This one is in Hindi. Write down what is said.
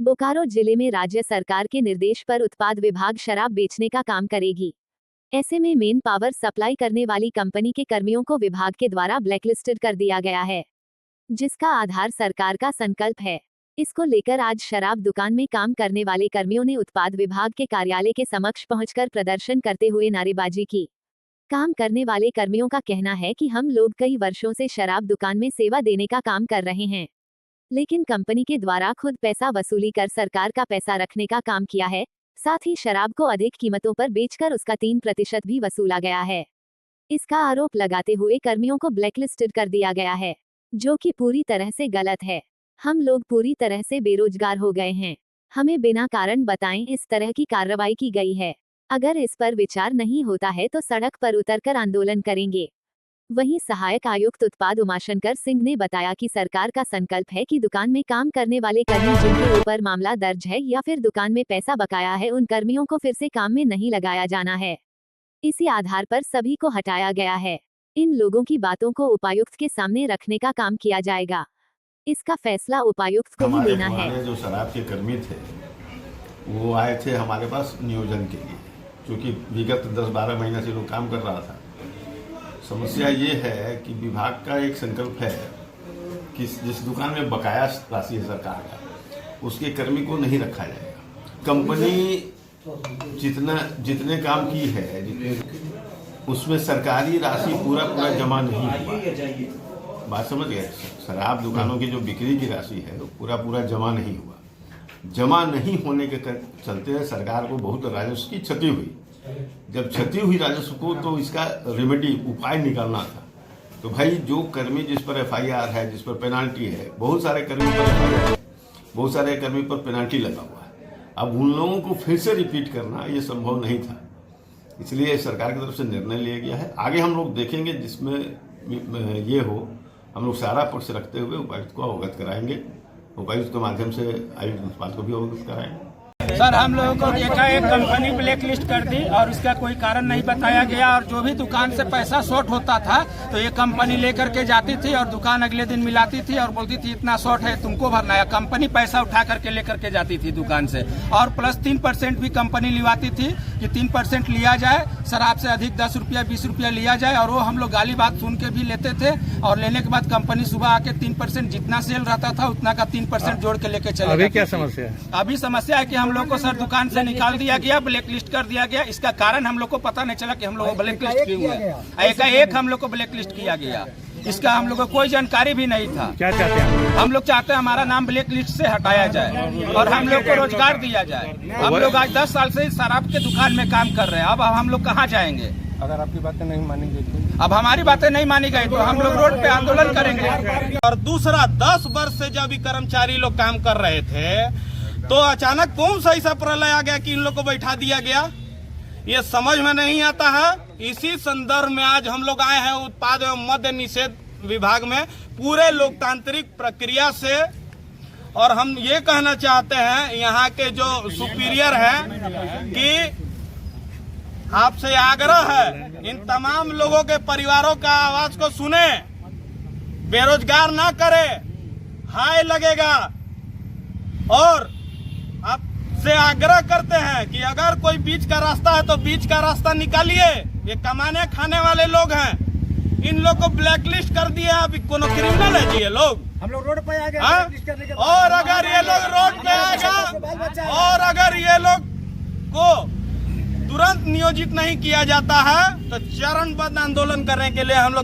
बोकारो जिले में राज्य सरकार के निर्देश पर उत्पाद विभाग शराब बेचने का काम करेगी। ऐसे में मेन पावर सप्लाई करने वाली कंपनी के कर्मियों को विभाग के द्वारा ब्लैकलिस्टेड कर दिया गया है, जिसका आधार सरकार का संकल्प है। इसको लेकर आज शराब दुकान में काम करने वाले कर्मियों ने उत्पाद विभाग के कार्यालय के समक्ष पहुंचकर प्रदर्शन करते हुए नारेबाजी की। काम करने वाले कर्मियों का कहना है कि हम लोग कई वर्षों से शराब दुकान में सेवा देने का काम कर रहे हैं, लेकिन कंपनी के द्वारा खुद पैसा वसूली कर सरकार का पैसा रखने का काम किया है। साथ ही शराब को अधिक कीमतों पर बेचकर उसका 3% भी वसूला गया है। इसका आरोप लगाते हुए कर्मियों को ब्लैकलिस्टेड कर दिया गया है, जो कि पूरी तरह से गलत है। हम लोग पूरी तरह से बेरोजगार हो गए हैं। हमें बिना कारण बताएं इस तरह की कार्रवाई की गई है। अगर इस पर विचार नहीं होता है तो सड़क पर उतरकर आंदोलन करेंगे। वहीं सहायक आयुक्त उत्पाद उमाशंकर सिंह ने बताया कि सरकार का संकल्प है कि दुकान में काम करने वाले कर्मी जिनके ऊपर मामला दर्ज है या फिर दुकान में पैसा बकाया है, उन कर्मियों को फिर से काम में नहीं लगाया जाना है। इसी आधार पर सभी को हटाया गया है। इन लोगों की बातों को उपायुक्त के सामने रखने का काम किया जाएगा। इसका फैसला उपायुक्त को ही लेना है। जो शराब के कर्मी थे वो आए थे हमारे पास नियोजन के लिए, क्योंकि विगत 10-12 महीने से लोग काम कर रहा था। समस्या ये है कि विभाग का एक संकल्प है कि जिस दुकान में बकाया राशि है सरकार का, उसके कर्मी को नहीं रखा जाएगा। कंपनी जितने काम की है उसमें सरकारी राशि पूरा जमा नहीं हुआ। बात समझ गए? शराब दुकानों की जो बिक्री की राशि है वो पूरा जमा नहीं हुआ। जमा नहीं होने के चलते सरकार को बहुत राजस्व की क्षति हुई। जब क्षति हुई राजस्व को, तो इसका रेमेडी उपाय निकालना था। तो भाई जो कर्मी जिस पर एफआईआर है, जिस पर पेनाल्टी है, बहुत सारे कर्मी पर एफआईआर है, बहुत सारे कर्मी पर पेनाल्टी लगा हुआ है। अब उन लोगों को फिर से रिपीट करना ये संभव नहीं था, इसलिए सरकार की तरफ से निर्णय लिया गया है। आगे हम लोग देखेंगे, जिसमें ये हो हम लोग सारा पक्ष रखते हुए उपायुक्त को अवगत कराएंगे। उपायुक्त के माध्यम से आयुक्त उत्पाद को भी अवगत कराएंगे। सर, हम लोगों को एकाएक कंपनी ब्लैक लिस्ट कर दी और उसका कोई कारण नहीं बताया गया, और जो भी दुकान से पैसा शॉर्ट होता था तो ये कंपनी लेकर के जाती थी और दुकान अगले दिन मिलाती थी और बोलती थी इतना शॉर्ट है तुमको भरना है। कंपनी पैसा उठा करके लेकर के जाती थी दुकान से, और प्लस 3% भी कंपनी लिवाती थी कि 3% लिया जाए, शराब से अधिक 10 रुपया 20 रुपया लिया जाए। और वो हम लोग गाली बात सुन के भी लेते थे, और लेने के बाद कंपनी सुबह आके 3% जितना सेल रहता था उतना का 3% जोड़ के लेके चले। अभी क्या समस्या है? अभी समस्या है कि हम लोग को सर दुकान से निकाल दिया गया, ब्लैक लिस्ट कर दिया गया। इसका कारण हम लोग को पता नहीं चला कि हम लोग को ब्लैक लिस्ट क्यों हुआ। एकाएक हम लोग को ब्लैक लिस्ट किया गया, इसका हम लोग को कोई जानकारी भी नहीं था। क्या चाहते हैं? हम लोग चाहते हैं हमारा नाम ब्लैक लिस्ट से हटाया जाए और हम लोग को रोजगार दिया जाए। हम लोग आज 10 साल से शराब के दुकान में काम कर रहे हैं, अब हम लोग कहाँ जाएंगे? अगर आपकी बातें नहीं मानी गई, अब हमारी बातें नहीं मानी गई तो हम लोग रोड पे आंदोलन करेंगे। और दूसरा, 10 वर्ष से जब कर्मचारी लोग काम कर रहे थे तो अचानक कौन सा ऐसा प्रलय आ गया कि इन लोग को बैठा दिया गया, ये समझ में नहीं आता है। इसी संदर्भ में आज हम लोग आए हैं उत्पाद एवं मद्य निषेध विभाग में पूरे लोकतांत्रिक प्रक्रिया से, और हम ये कहना चाहते हैं यहाँ के जो सुपीरियर हैं कि आपसे आग्रह है इन तमाम लोगों के परिवारों का आवाज को सुने, बेरोजगार ना करे, हाय लगेगा। और आपसे आग्रह करते हैं कि अगर कोई बीच का रास्ता है तो बीच का रास्ता निकालिए। ये कमाने खाने वाले लोग हैं, इन लोग को ब्लैक लिस्ट कर दिए। अभी कोनो क्रिमिनल है जी ये लोग? हम लोग रोड पे आ गए। और अगर ये लोग रोड पे आएगा और अगर ये लोग को तुरंत नियोजित नहीं किया जाता है तो चरणबद्ध आंदोलन करने के लिए हम लोग